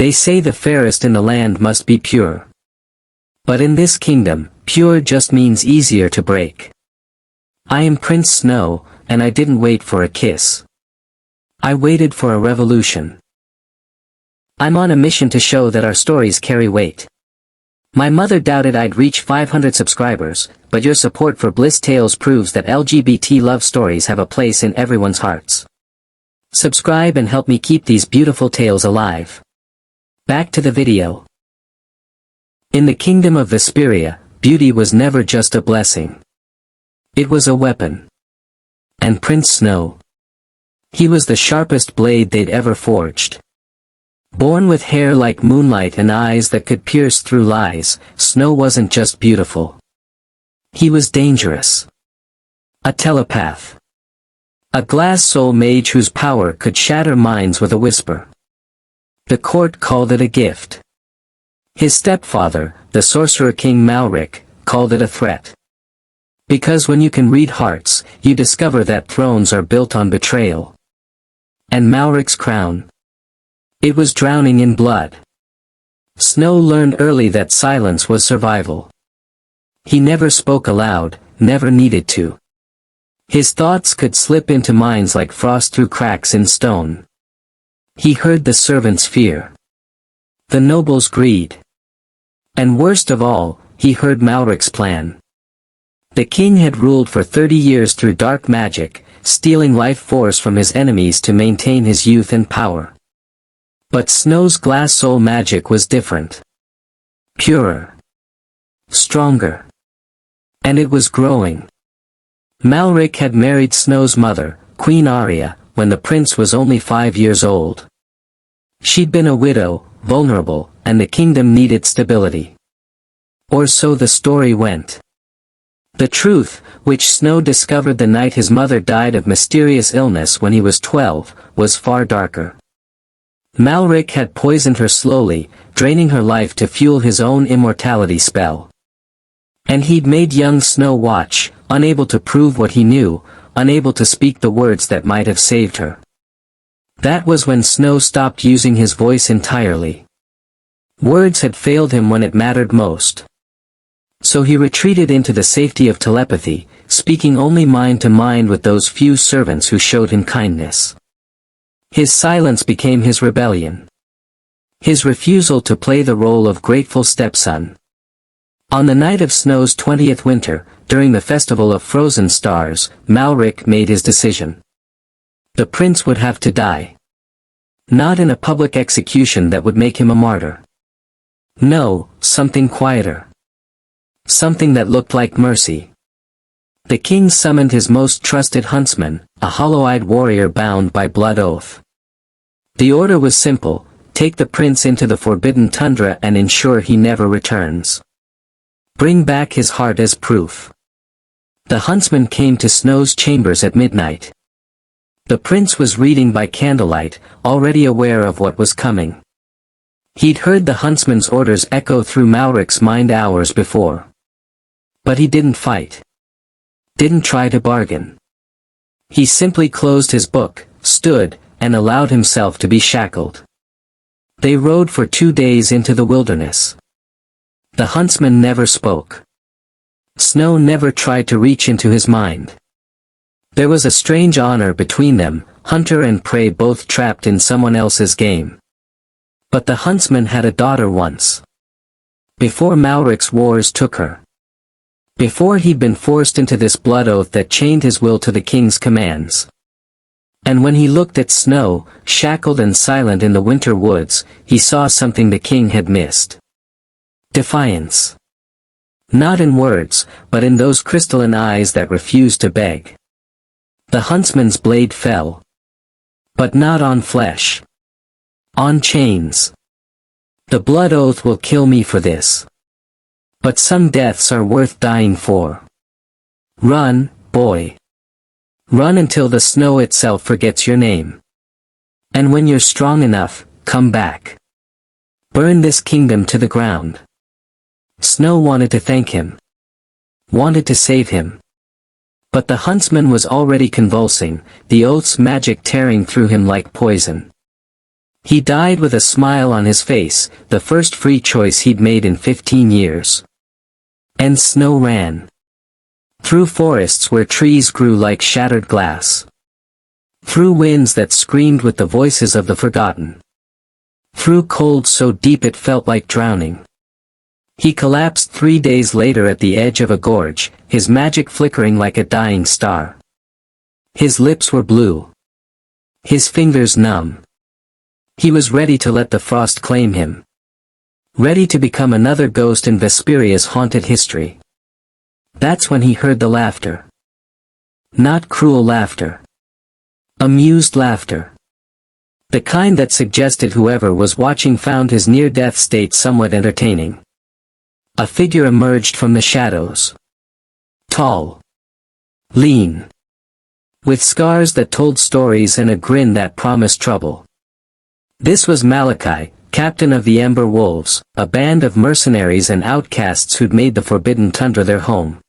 They say the fairest in the land must be pure. But in this kingdom, pure just means easier to break. I am Prince Snow, and I didn't wait for a kiss. I waited for a revolution. I'm on a mission to show that our stories carry weight. My mother doubted I'd reach 500 subscribers, but your support for Bliss Tales proves that LGBT love stories have a place in everyone's hearts. Subscribe and help me keep these beautiful tales alive. Back to the video. In the kingdom of Vesperia, beauty was never just a blessing. It was a weapon. And Prince Snow. He was the sharpest blade they'd ever forged. Born with hair like moonlight and eyes that could pierce through lies, Snow wasn't just beautiful. He was dangerous. A telepath. A glass soul mage whose power could shatter minds with a whisper. The court called it a gift. His stepfather, the sorcerer king Malric, called it a threat. Because when you can read hearts, you discover that thrones are built on betrayal. And Malric's crown? It was drowning in blood. Snow learned early that silence was survival. He never spoke aloud, never needed to. His thoughts could slip into minds like frost through cracks in stone. He heard the servants' fear. The nobles' greed. And worst of all, he heard Malric's plan. The king had ruled for 30 years through dark magic, stealing life force from his enemies to maintain his youth and power. But Snow's glass soul magic was different. Purer. Stronger. And it was growing. Malric had married Snow's mother, Queen Arya, when the prince was only 5 years old. She'd been a widow, vulnerable, and the kingdom needed stability. Or so the story went. The truth, which Snow discovered the night his mother died of mysterious illness when he was 12, was far darker. Malric had poisoned her slowly, draining her life to fuel his own immortality spell. And he'd made young Snow watch, unable to prove what he knew, unable to speak the words that might have saved her. That was when Snow stopped using his voice entirely. Words had failed him when it mattered most. So he retreated into the safety of telepathy, speaking only mind to mind with those few servants who showed him kindness. His silence became his rebellion. His refusal to play the role of grateful stepson. On the night of Snow's 20th winter, during the festival of frozen stars, Malric made his decision. The prince would have to die. Not in a public execution that would make him a martyr. No, something quieter. Something that looked like mercy. The king summoned his most trusted huntsman, a hollow-eyed warrior bound by blood oath. The order was simple: take the prince into the forbidden tundra and ensure he never returns. Bring back his heart as proof. The huntsman came to Snow's chambers at midnight. The prince was reading by candlelight, already aware of what was coming. He'd heard the huntsman's orders echo through Malric's mind hours before. But he didn't fight. Didn't try to bargain. He simply closed his book, stood, and allowed himself to be shackled. They rode for 2 days into the wilderness. The huntsman never spoke. Snow never tried to reach into his mind. There was a strange honor between them, hunter and prey both trapped in someone else's game. But the huntsman had a daughter once. Before Malric's wars took her. Before he'd been forced into this blood oath that chained his will to the king's commands. And when he looked at Snow, shackled and silent in the winter woods, he saw something the king had missed. Defiance. Not in words, but in those crystalline eyes that refused to beg. The huntsman's blade fell. But not on flesh. On chains. The blood oath will kill me for this. But some deaths are worth dying for. Run, boy. Run until the snow itself forgets your name. And when you're strong enough, come back. Burn this kingdom to the ground. Snow wanted to thank him. Wanted to save him. But the huntsman was already convulsing, the oath's magic tearing through him like poison. He died with a smile on his face, the first free choice he'd made in 15 years. And Snow ran. Through forests where trees grew like shattered glass. Through winds that screamed with the voices of the forgotten. Through cold so deep it felt like drowning. He collapsed 3 days later at the edge of a gorge, his magic flickering like a dying star. His lips were blue. His fingers numb. He was ready to let the frost claim him. Ready to become another ghost in Vesperia's haunted history. That's when he heard the laughter. Not cruel laughter. Amused laughter. The kind that suggested whoever was watching found his near-death state somewhat entertaining. A figure emerged from the shadows. Tall. Lean. With scars that told stories and a grin that promised trouble. This was Malachi, captain of the Ember Wolves, a band of mercenaries and outcasts who'd made the Forbidden Tundra their home.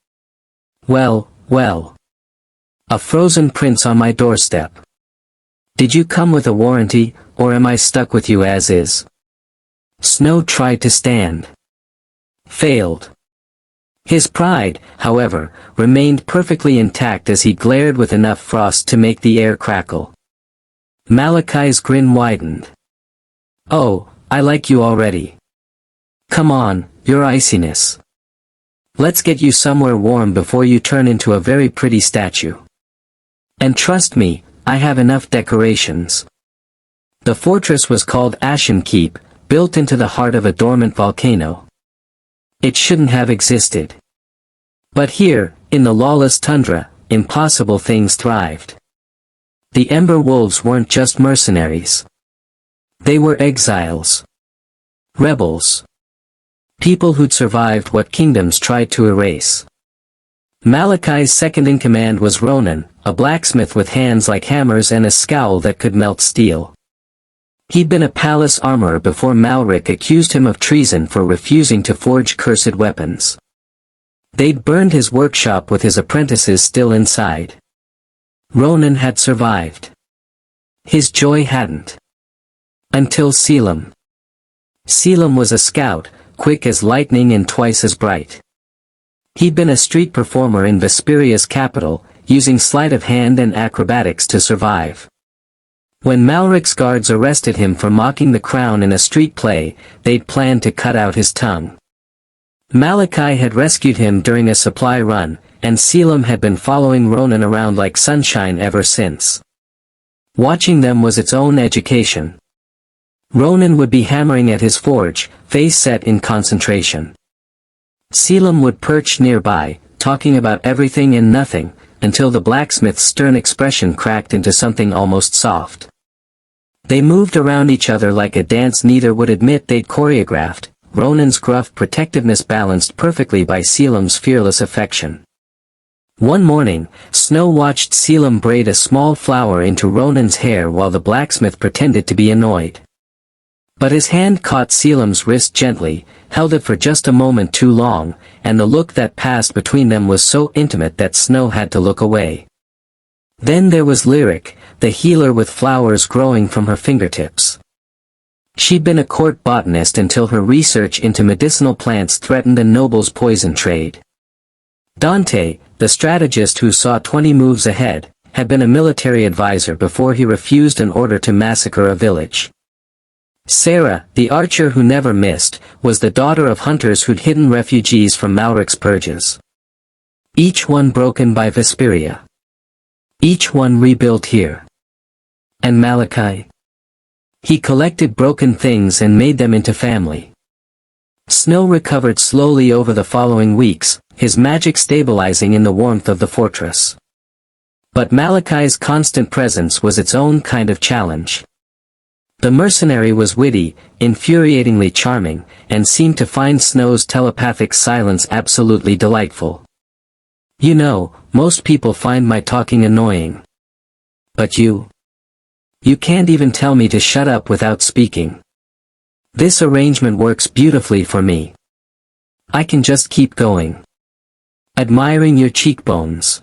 Well, well. A frozen prince on my doorstep. Did you come with a warranty, or am I stuck with you as is? Snow tried to stand. Failed. His pride, however, remained perfectly intact as he glared with enough frost to make the air crackle. Malachi's grin widened. Oh, I like you already. Come on, your iciness. Let's get you somewhere warm before you turn into a very pretty statue. And trust me, I have enough decorations. The fortress was called Ashen Keep, built into the heart of a dormant volcano. It shouldn't have existed. But here, in the lawless tundra, impossible things thrived. The Ember Wolves weren't just mercenaries. They were exiles. Rebels. People who'd survived what kingdoms tried to erase. Malachi's second-in-command was Ronen, a blacksmith with hands like hammers and a scowl that could melt steel. He'd been a palace armorer before Malric accused him of treason for refusing to forge cursed weapons. They'd burned his workshop with his apprentices still inside. Ronen had survived. His joy hadn't. Until Caelum. Caelum was a scout, quick as lightning and twice as bright. He'd been a street performer in Vesperia's capital, using sleight of hand and acrobatics to survive. When Malric's guards arrested him for mocking the crown in a street play, they'd planned to cut out his tongue. Malachi had rescued him during a supply run, and Caelum had been following Ronen around like sunshine ever since. Watching them was its own education. Ronen would be hammering at his forge, face set in concentration. Caelum would perch nearby, talking about everything and nothing, until the blacksmith's stern expression cracked into something almost soft. They moved around each other like a dance neither would admit they'd choreographed, Ronen's gruff protectiveness balanced perfectly by Caelum's fearless affection. One morning, Snow watched Caelum braid a small flower into Ronen's hair while the blacksmith pretended to be annoyed. But his hand caught Caelum's wrist gently, held it for just a moment too long, and the look that passed between them was so intimate that Snow had to look away. Then there was Lyric, the healer with flowers growing from her fingertips. She'd been a court botanist until her research into medicinal plants threatened a noble's poison trade. Dante, the strategist who saw 20 moves ahead, had been a military advisor before he refused an order to massacre a village. Sarah, the archer who never missed, was the daughter of hunters who'd hidden refugees from Malric's purges. Each one broken by Vesperia. Each one rebuilt here. And Malachi? He collected broken things and made them into family. Snow recovered slowly over the following weeks, his magic stabilizing in the warmth of the fortress. But Malachi's constant presence was its own kind of challenge. The mercenary was witty, infuriatingly charming, and seemed to find Snow's telepathic silence absolutely delightful. You know, most people find my talking annoying. But you can't even tell me to shut up without speaking. This arrangement works beautifully for me. I can just keep going. Admiring your cheekbones.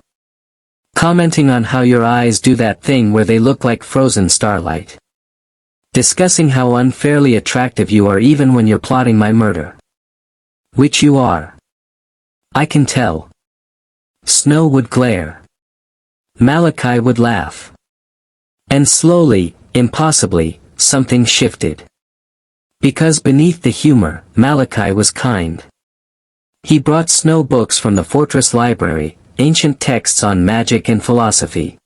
Commenting on how your eyes do that thing where they look like frozen starlight. Discussing how unfairly attractive you are even when you're plotting my murder. Which you are. I can tell. Snow would glare. Malachi would laugh. And slowly, impossibly, something shifted. Because beneath the humor, Malachi was kind. He brought Snow books from the fortress library, ancient texts on magic and philosophy.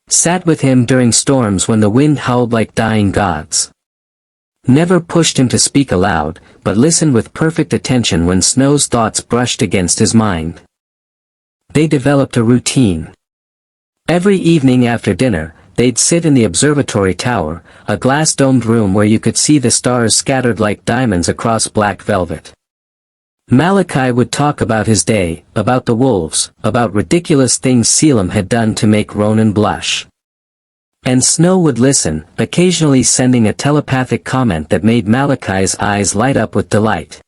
Sat with him during storms when the wind howled like dying gods. Never pushed him to speak aloud, but listened with perfect attention when Snow's thoughts brushed against his mind. They developed a routine. Every evening after dinner, they'd sit in the observatory tower, a glass-domed room where you could see the stars scattered like diamonds across black velvet. Malachi would talk about his day, about the wolves, about ridiculous things Caelum had done to make Ronen blush. And Snow would listen, occasionally sending a telepathic comment that made Malachi's eyes light up with delight.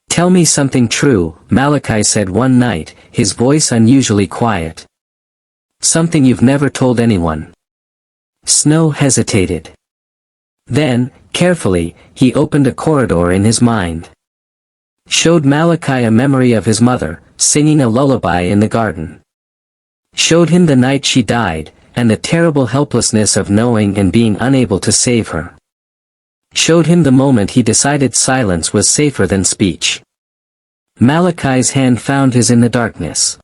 "Tell me something true," Malachi said one night, his voice unusually quiet. "Something you've never told anyone." Snow hesitated. Then, carefully, he opened a corridor in his mind. Showed Malachi a memory of his mother, singing a lullaby in the garden. Showed him the night she died, and the terrible helplessness of knowing and being unable to save her. Showed him the moment he decided silence was safer than speech. Malachi's hand found his in the darkness.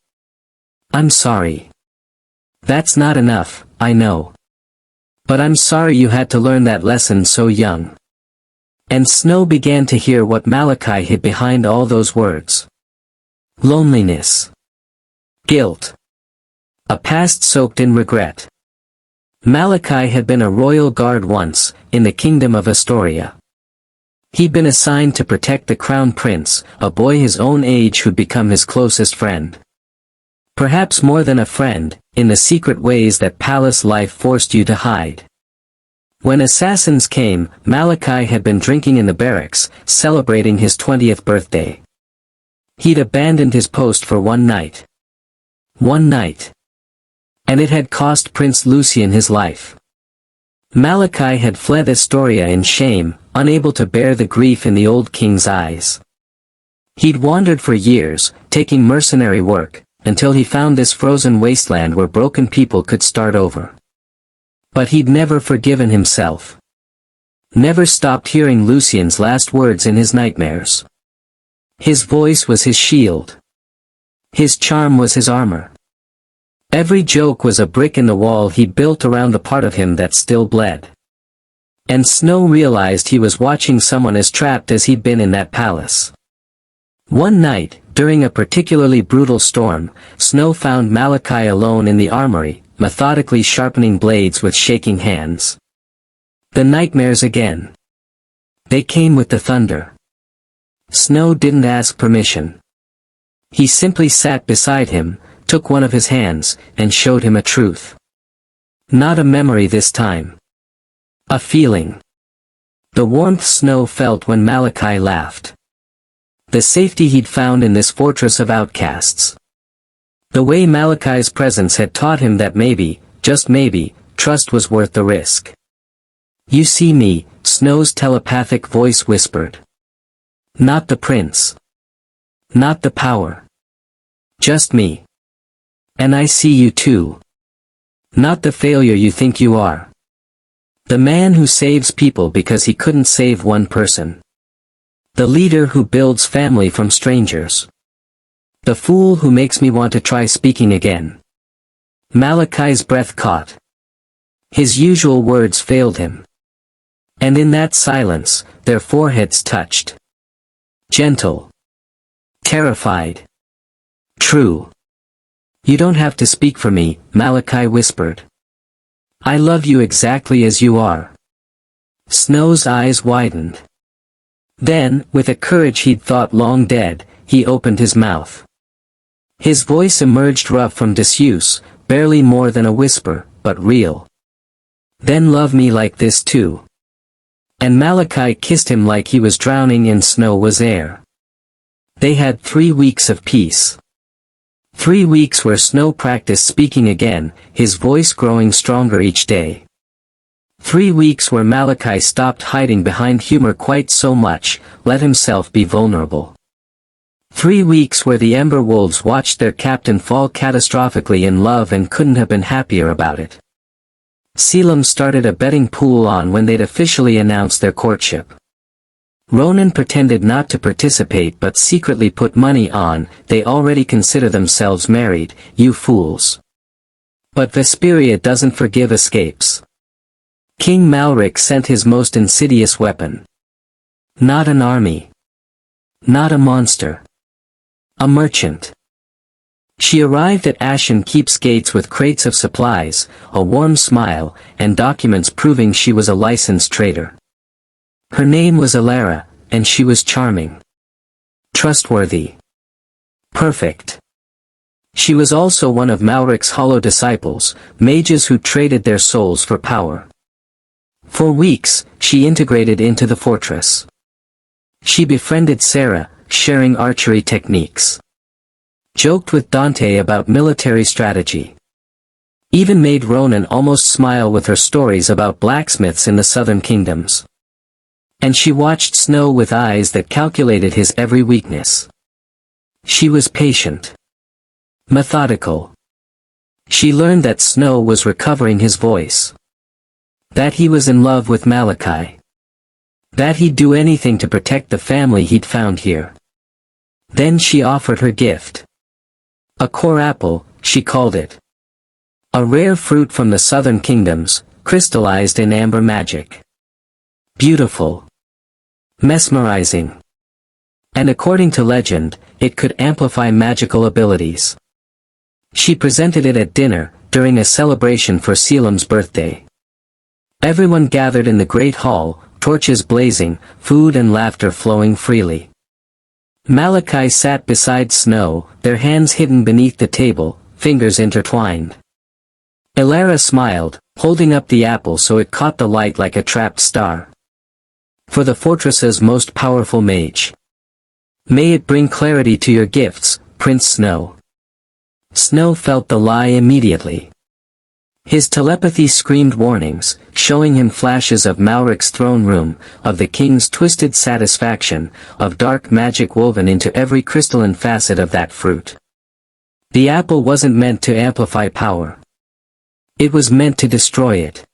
"I'm sorry. That's not enough, I know. But I'm sorry you had to learn that lesson so young." And Snow began to hear what Malachi hid behind all those words. Loneliness. Guilt. A past soaked in regret. Malachi had been a royal guard once, in the kingdom of Astoria. He'd been assigned to protect the crown prince, a boy his own age who'd become his closest friend. Perhaps more than a friend, in the secret ways that palace life forced you to hide. When assassins came, Malachi had been drinking in the barracks, celebrating his 20th birthday. He'd abandoned his post for one night. One night. And it had cost Prince Lucian his life. Malachi had fled Astoria in shame, unable to bear the grief in the old king's eyes. He'd wandered for years, taking mercenary work, until he found this frozen wasteland where broken people could start over. But he'd never forgiven himself. Never stopped hearing Lucian's last words in his nightmares. His voice was his shield. His charm was his armor. Every joke was a brick in the wall he'd built around the part of him that still bled. And Snow realized he was watching someone as trapped as he'd been in that palace. One night, during a particularly brutal storm, Snow found Malachi alone in the armory, methodically sharpening blades with shaking hands. The nightmares again. They came with the thunder. Snow didn't ask permission. He simply sat beside him, took one of his hands, and showed him a truth. Not a memory this time. A feeling. The warmth Snow felt when Malachi laughed. The safety he'd found in this fortress of outcasts. The way Malachi's presence had taught him that maybe, just maybe, trust was worth the risk. "You see me," Snow's telepathic voice whispered. "Not the prince. Not the power. Just me. And I see you too. Not the failure you think you are. The man who saves people because he couldn't save one person. The leader who builds family from strangers. The fool who makes me want to try speaking again." Malachi's breath caught. His usual words failed him. And in that silence, their foreheads touched. Gentle. Terrified. True. "You don't have to speak for me," Malachi whispered. "I love you exactly as you are." Snow's eyes widened. Then, with a courage he'd thought long dead, he opened his mouth. His voice emerged rough from disuse, barely more than a whisper, but real. "Then love me like this too." And Malachi kissed him like he was drowning in Snow was air. They had 3 weeks of peace. 3 weeks where Snow practiced speaking again, his voice growing stronger each day. 3 weeks where Malachi stopped hiding behind humor quite so much, let himself be vulnerable. 3 weeks where the Ember Wolves watched their captain fall catastrophically in love and couldn't have been happier about it. Caelum started a betting pool on when they'd officially announced their courtship. Ronen pretended not to participate but secretly put money on, they already consider themselves married, you fools. But Vesperia doesn't forgive escapes. King Malric sent his most insidious weapon. Not an army. Not a monster. A merchant. She arrived at Ashen Keep's gates with crates of supplies, a warm smile, and documents proving she was a licensed trader. Her name was Elara, and she was charming. Trustworthy. Perfect. She was also one of Malric's hollow disciples, mages who traded their souls for power. For weeks, she integrated into the fortress. She befriended Sarah, sharing archery techniques. Joked with Dante about military strategy. Even made Ronen almost smile with her stories about blacksmiths in the southern kingdoms. And she watched Snow with eyes that calculated his every weakness. She was patient. Methodical. She learned that Snow was recovering his voice. That he was in love with Malachi. That he'd do anything to protect the family he'd found here. Then she offered her gift. A core apple, she called it. A rare fruit from the southern kingdoms, crystallized in amber magic. Beautiful. Mesmerizing. And according to legend, it could amplify magical abilities. She presented it at dinner, during a celebration for Caelum's birthday. Everyone gathered in the great hall, torches blazing, food and laughter flowing freely. Malachi sat beside Snow, their hands hidden beneath the table, fingers intertwined. Elara smiled, holding up the apple so it caught the light like a trapped star. For the fortress's most powerful mage. May it bring clarity to your gifts, Prince Snow. Snow felt the lie immediately. His telepathy screamed warnings, showing him flashes of Malric's throne room, of the king's twisted satisfaction, of dark magic woven into every crystalline facet of that fruit. The apple wasn't meant to amplify power. It was meant to destroy it.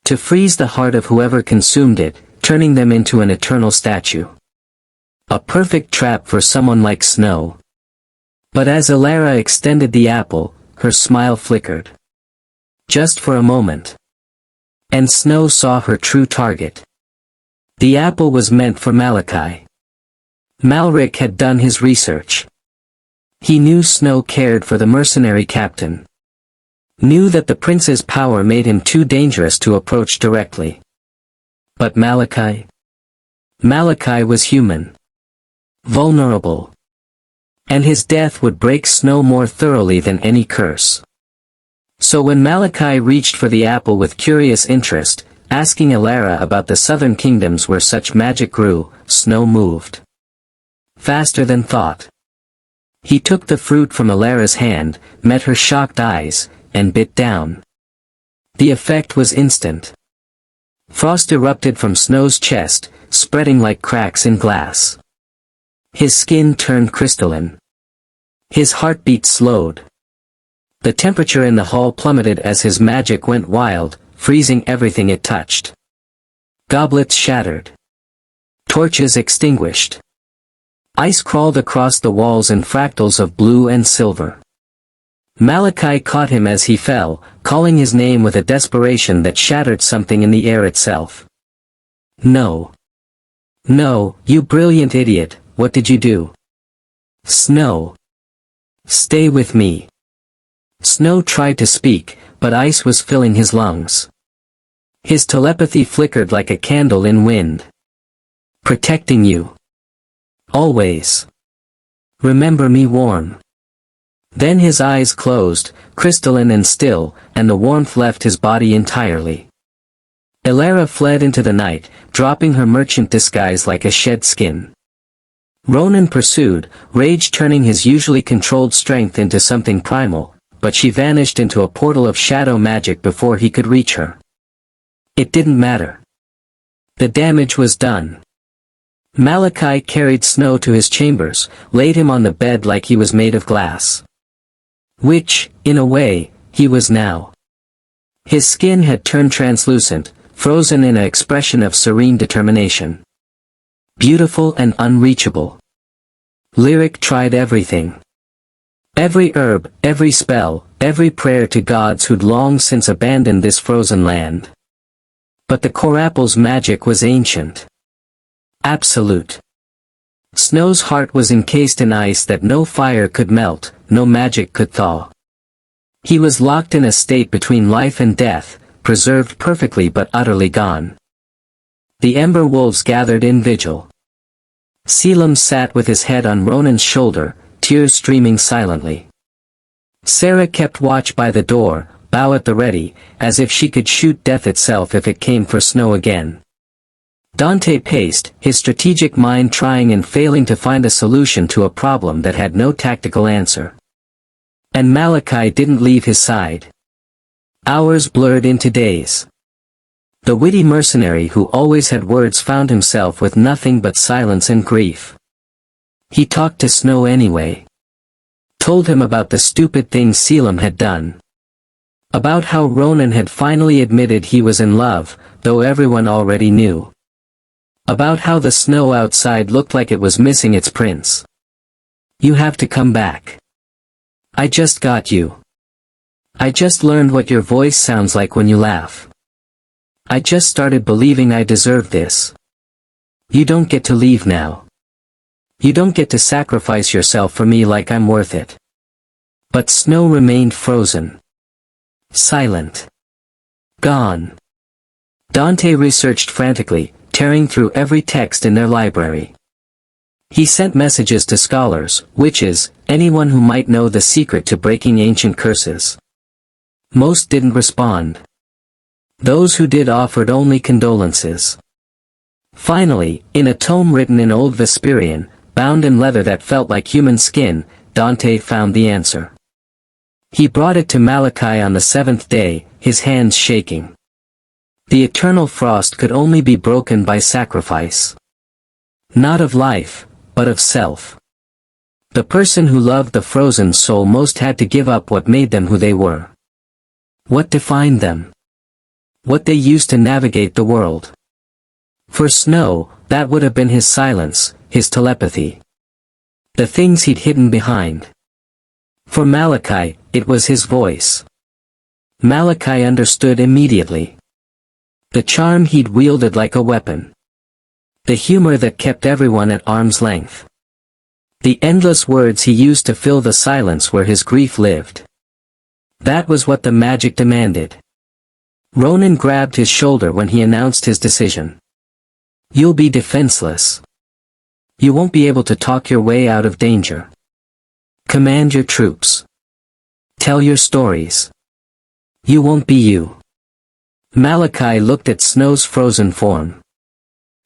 To freeze the heart of whoever consumed it, turning them into an eternal statue. A perfect trap for someone like Snow. But as Elara extended the apple, her smile flickered. Just for a moment. And Snow saw her true target. The apple was meant for Malachi. Malric had done his research. He knew Snow cared for the mercenary captain. Knew that the prince's power made him too dangerous to approach directly. But Malachi? Malachi was human. Vulnerable. And his death would break Snow more thoroughly than any curse. So when Malachi reached for the apple with curious interest, asking Elara about the southern kingdoms where such magic grew, Snow moved. Faster than thought. He took the fruit from Elara's hand, met her shocked eyes, and bit down. The effect was instant. Frost erupted from Snow's chest, spreading like cracks in glass. His skin turned crystalline. His heartbeat slowed. The temperature in the hall plummeted as his magic went wild, freezing everything it touched. Goblets shattered. Torches extinguished. Ice crawled across the walls in fractals of blue and silver. Malachi caught him as he fell, calling his name with a desperation that shattered something in the air itself. No. No, you brilliant idiot, what did you do? Snow. Stay with me. Snow tried to speak, but ice was filling his lungs. His telepathy flickered like a candle in wind. Protecting you. Always. Remember me warm. Then his eyes closed, crystalline and still, and the warmth left his body entirely. Elara fled into the night, dropping her merchant disguise like a shed skin. Ronen pursued, rage turning his usually controlled strength into something primal, but she vanished into a portal of shadow magic before he could reach her. It didn't matter. The damage was done. Malachi carried Snow to his chambers, laid him on the bed like he was made of glass. Which, in a way, he was now. His skin had turned translucent, frozen in an expression of serene determination. Beautiful and unreachable. Lyric tried everything. Every herb, every spell, every prayer to gods who'd long since abandoned this frozen land. But the Corapple's magic was ancient. Absolute. Snow's heart was encased in ice that no fire could melt, no magic could thaw. He was locked in a state between life and death, preserved perfectly but utterly gone. The ember wolves gathered in vigil. Caelum sat with his head on Ronan's shoulder, tears streaming silently. Sarah kept watch by the door, bow at the ready, as if she could shoot death itself if it came for Snow again. Dante paced, his strategic mind trying and failing to find a solution to a problem that had no tactical answer. And Malachi didn't leave his side. Hours blurred into days. The witty mercenary who always had words found himself with nothing but silence and grief. He talked to Snow anyway. Told him about the stupid things Caelum had done. About how Ronan had finally admitted he was in love, though everyone already knew. About how the snow outside looked like it was missing its prince. You have to come back. I just got you. I just learned what your voice sounds like when you laugh. I just started believing I deserve this. You don't get to leave now. You don't get to sacrifice yourself for me like I'm worth it. But Snow remained frozen. Silent. Gone. Dante researched frantically, tearing through every text in their library. He sent messages to scholars, witches, anyone who might know the secret to breaking ancient curses. Most didn't respond. Those who did offered only condolences. Finally, in a tome written in Old Vesperian, bound in leather that felt like human skin, Dante found the answer. He brought it to Malachi on the 7th day, his hands shaking. The eternal frost could only be broken by sacrifice. Not of life, but of self. The person who loved the frozen soul most had to give up what made them who they were. What defined them? What they used to navigate the world. For Snow, that would have been his silence, his telepathy. The things he'd hidden behind. For Malachi, it was his voice. Malachi understood immediately. The charm he'd wielded like a weapon. The humor that kept everyone at arm's length. The endless words he used to fill the silence where his grief lived. That was what the magic demanded. Ronan grabbed his shoulder when he announced his decision. You'll be defenseless. You won't be able to talk your way out of danger. Command your troops. Tell your stories. You won't be you. Malachi looked at Snow's frozen form.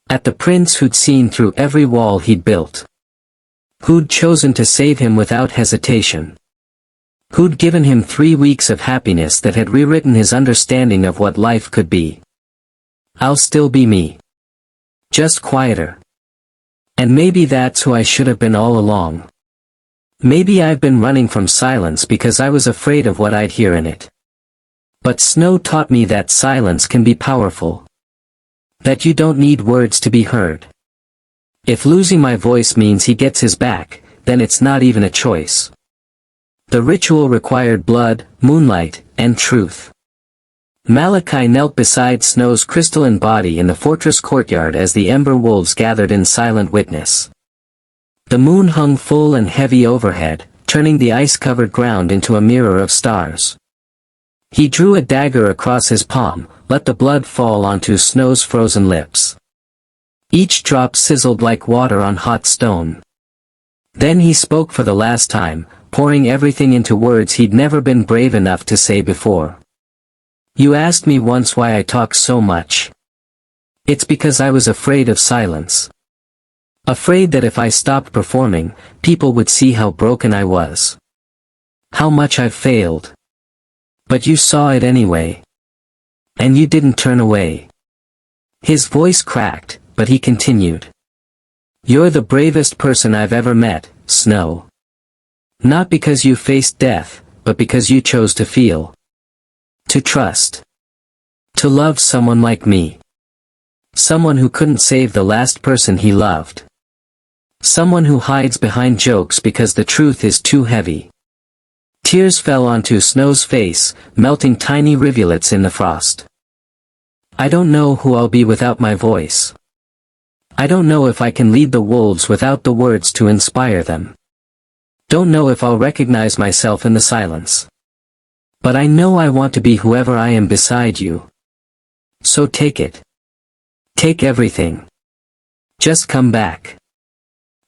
At the prince who'd seen through every wall he'd built. Who'd chosen to save him without hesitation. Who'd given him 3 weeks of happiness that had rewritten his understanding of what life could be. I'll still be me. Just quieter. And maybe that's who I should have been all along. Maybe I've been running from silence because I was afraid of what I'd hear in it. But Snow taught me that silence can be powerful. That you don't need words to be heard. If losing my voice means he gets his back, then it's not even a choice. The ritual required blood, moonlight, and truth. Malachi knelt beside Snow's crystalline body in the fortress courtyard as the ember wolves gathered in silent witness. The moon hung full and heavy overhead, turning the ice-covered ground into a mirror of stars. He drew a dagger across his palm, let the blood fall onto Snow's frozen lips. Each drop sizzled like water on hot stone. Then he spoke for the last time, pouring everything into words he'd never been brave enough to say before. You asked me once why I talk so much. It's because I was afraid of silence. Afraid that if I stopped performing, people would see how broken I was. How much I've failed. But you saw it anyway. And you didn't turn away. His voice cracked, but he continued. You're the bravest person I've ever met, Snow. Not because you faced death, but because you chose to feel. To trust. To love someone like me. Someone who couldn't save the last person he loved. Someone who hides behind jokes because the truth is too heavy. Tears fell onto Snow's face, melting tiny rivulets in the frost. I don't know who I'll be without my voice. I don't know if I can lead the wolves without the words to inspire them. Don't know if I'll recognize myself in the silence. But I know I want to be whoever I am beside you. So take it. Take everything. Just come back.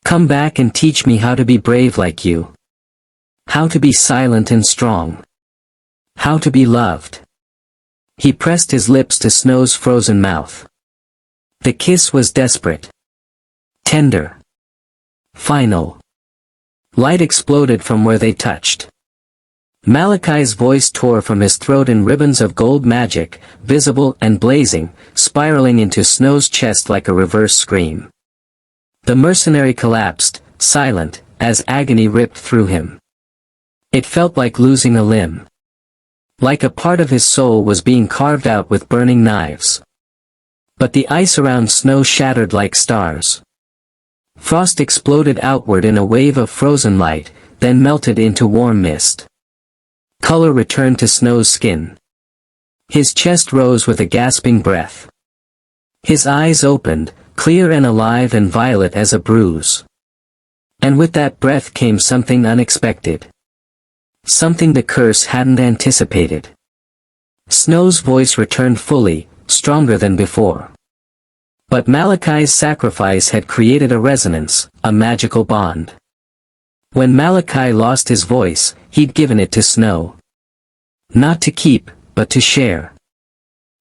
Come back and teach me how to be brave like you. How to be silent and strong. How to be loved. He pressed his lips to Snow's frozen mouth. The kiss was desperate. Tender. Final. Light exploded from where they touched. Malakai's voice tore from his throat in ribbons of gold magic, visible and blazing, spiraling into Snow's chest like a reverse scream. The mercenary collapsed, silent, as agony ripped through him. It felt like losing a limb. Like a part of his soul was being carved out with burning knives. But the ice around Snow shattered like stars. Frost exploded outward in a wave of frozen light, then melted into warm mist. Color returned to Snow's skin. His chest rose with a gasping breath. His eyes opened, clear and alive and violet as a bruise. And with that breath came something unexpected. Something the curse hadn't anticipated. Snow's voice returned fully, stronger than before. But Malakai's sacrifice had created a resonance, a magical bond. When Malachi lost his voice, he'd given it to Snow. Not to keep, but to share.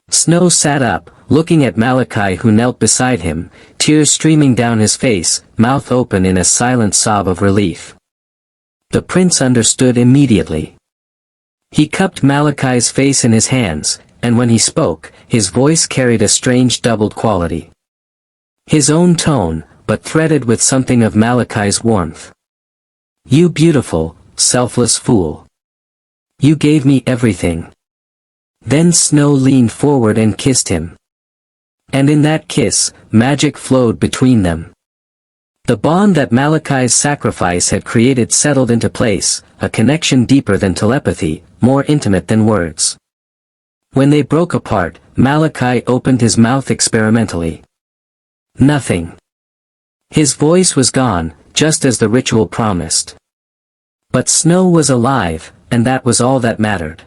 Snow sat up, looking at Malachi who knelt beside him, tears streaming down his face, mouth open in a silent sob of relief. The prince understood immediately. He cupped Malakai's face in his hands, and when he spoke, his voice carried a strange doubled quality. His own tone, but threaded with something of Malakai's warmth. You beautiful, selfless fool. You gave me everything. Then Snow leaned forward and kissed him. And in that kiss, magic flowed between them. The bond that Malakai's sacrifice had created settled into place, a connection deeper than telepathy, more intimate than words. When they broke apart, Malachi opened his mouth experimentally. Nothing. His voice was gone, just as the ritual promised. But Snow was alive, and that was all that mattered.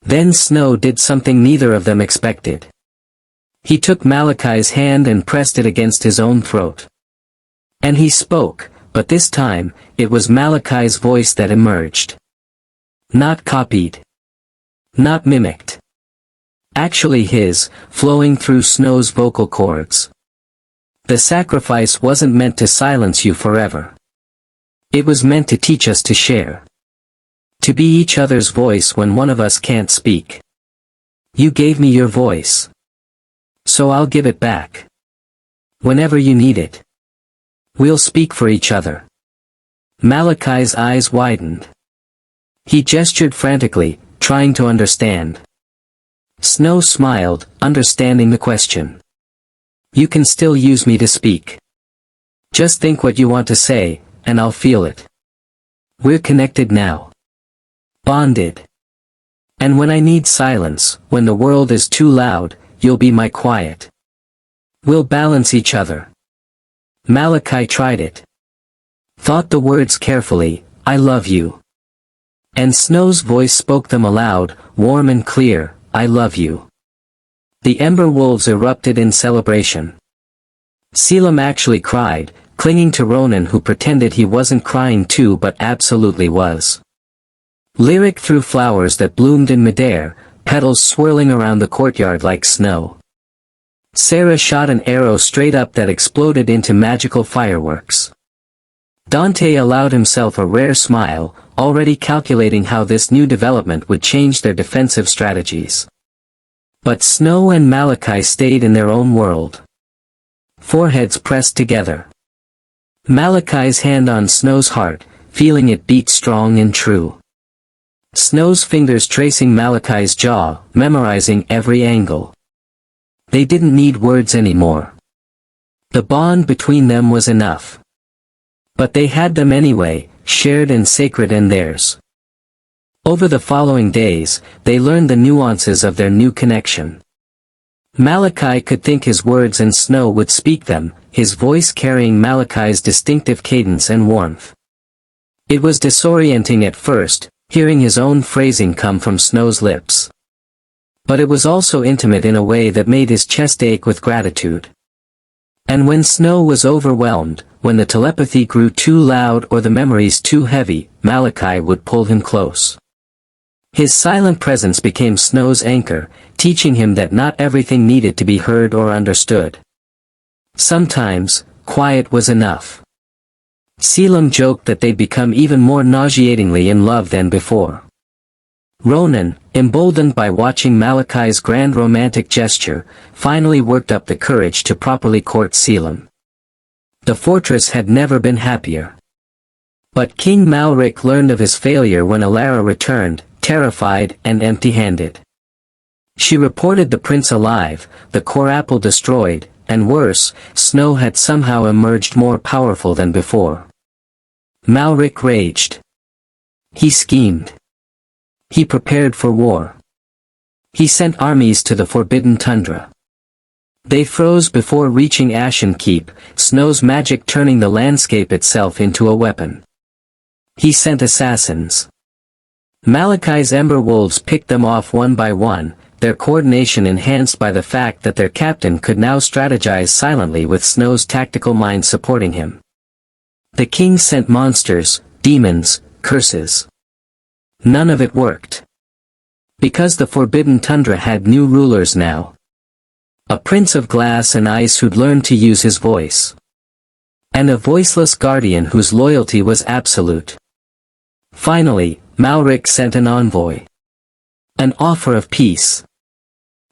Then Snow did something neither of them expected. He took Malakai's hand and pressed it against his own throat. And he spoke, but this time, it was Malakai's voice that emerged. Not copied. Not mimicked. Actually his, flowing through Snow's vocal cords. The sacrifice wasn't meant to silence you forever. It was meant to teach us to share. To be each other's voice when one of us can't speak. You gave me your voice. So I'll give it back. Whenever you need it. We'll speak for each other. Malakai's eyes widened. He gestured frantically, trying to understand. Snow smiled, understanding the question. You can still use me to speak. Just think what you want to say, and I'll feel it. We're connected now. Bonded. And when I need silence, when the world is too loud, you'll be my quiet. We'll balance each other. Malachi tried it. Thought the words carefully, I love you. And Snow's voice spoke them aloud, warm and clear, I love you. The ember wolves erupted in celebration. Caelum actually cried, clinging to Ronen who pretended he wasn't crying too but absolutely was. Lyric threw flowers that bloomed in midair, petals swirling around the courtyard like snow. Sarah shot an arrow straight up that exploded into magical fireworks. Dante allowed himself a rare smile, already calculating how this new development would change their defensive strategies. But Snow and Malachi stayed in their own world. Foreheads pressed together. Malachi's hand on Snow's heart, feeling it beat strong and true. Snow's fingers tracing Malachi's jaw, memorizing every angle. They didn't need words anymore. The bond between them was enough. But they had them anyway, shared and sacred and theirs. Over the following days, they learned the nuances of their new connection. Malachi could think his words and Snow would speak them, his voice carrying Malachi's distinctive cadence and warmth. It was disorienting at first, hearing his own phrasing come from Snow's lips. But it was also intimate in a way that made his chest ache with gratitude. And when Snow was overwhelmed, when the telepathy grew too loud or the memories too heavy, Malachi would pull him close. His silent presence became Snow's anchor, teaching him that not everything needed to be heard or understood. Sometimes, quiet was enough. Caelum joked that they'd become even more nauseatingly in love than before. Ronen, emboldened by watching Malachi's grand romantic gesture, finally worked up the courage to properly court Caelum. The fortress had never been happier. But King Malric learned of his failure when Alara returned, terrified and empty-handed. She reported the prince alive, the core apple destroyed, and worse, Snow had somehow emerged more powerful than before. Malric raged. He schemed. He prepared for war. He sent armies to the forbidden tundra. They froze before reaching Ashen Keep, Snow's magic turning the landscape itself into a weapon. He sent assassins. Malachi's Ember Wolves picked them off one by one, their coordination enhanced by the fact that their captain could now strategize silently with Snow's tactical mind supporting him. The king sent monsters, demons, curses. None of it worked. Because the forbidden tundra had new rulers now. A prince of glass and ice who'd learned to use his voice. And a voiceless guardian whose loyalty was absolute. Finally, Malric sent an envoy. An offer of peace.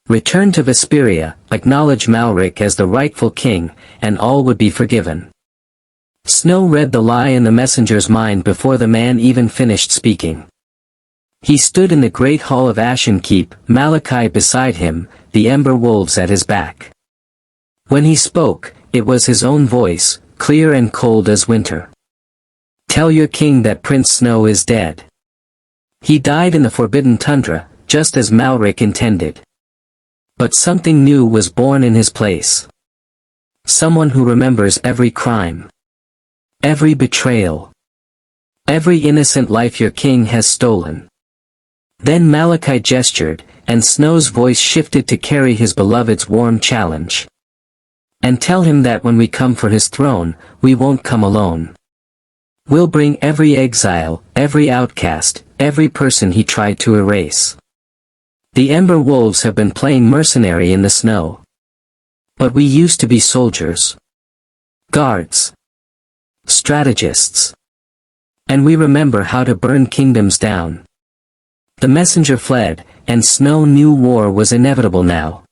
Return to Vesperia, acknowledge Malric as the rightful king, and all would be forgiven. Snow read the lie in the messenger's mind before the man even finished speaking. He stood in the great hall of Ashen Keep, Malachi beside him, the Ember Wolves at his back. When he spoke, it was his own voice, clear and cold as winter. Tell your king that Prince Snow is dead. He died in the forbidden tundra, just as Malric intended. But something new was born in his place. Someone who remembers every crime. Every betrayal. Every innocent life your king has stolen. Then Malachi gestured, and Snow's voice shifted to carry his beloved's warm challenge. And tell him that when we come for his throne, we won't come alone. We'll bring every exile, every outcast, every person he tried to erase. The Ember Wolves have been playing mercenary in the snow. But we used to be soldiers. Guards. Strategists. And we remember how to burn kingdoms down. The messenger fled, and Snow knew war was inevitable now.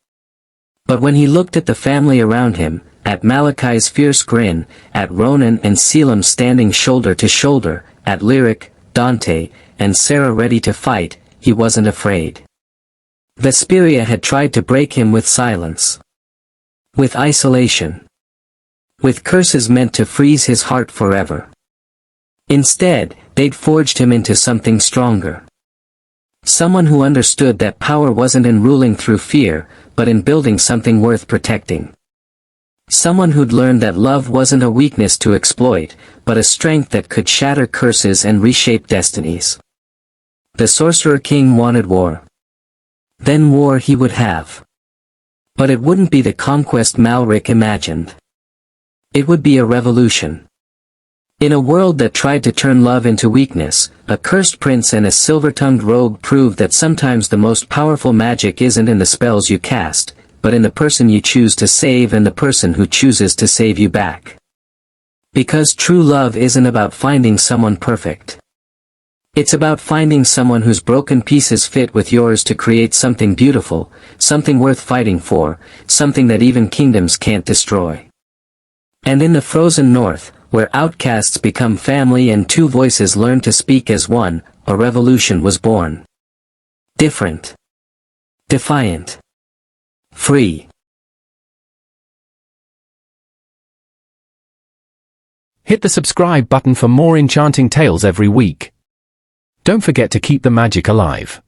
But when he looked at the family around him, at Malachi's fierce grin, at Ronen and Caelum standing shoulder to shoulder, at Lyric, Dante, and Sarah ready to fight, he wasn't afraid. Vesperia had tried to break him with silence. With isolation. With curses meant to freeze his heart forever. Instead, they'd forged him into something stronger. Someone who understood that power wasn't in ruling through fear, but in building something worth protecting. Someone who'd learned that love wasn't a weakness to exploit, but a strength that could shatter curses and reshape destinies. The Sorcerer King wanted war. Then war he would have. But it wouldn't be the conquest Malric imagined. It would be a revolution. In a world that tried to turn love into weakness, a cursed prince and a silver-tongued rogue proved that sometimes the most powerful magic isn't in the spells you cast, but in the person you choose to save and the person who chooses to save you back. Because true love isn't about finding someone perfect. It's about finding someone whose broken pieces fit with yours to create something beautiful, something worth fighting for, something that even kingdoms can't destroy. And in the frozen north, where outcasts become family and two voices learn to speak as one, a revolution was born. Different. Defiant. Free. Hit the subscribe button for more enchanting tales every week. Don't forget to keep the magic alive.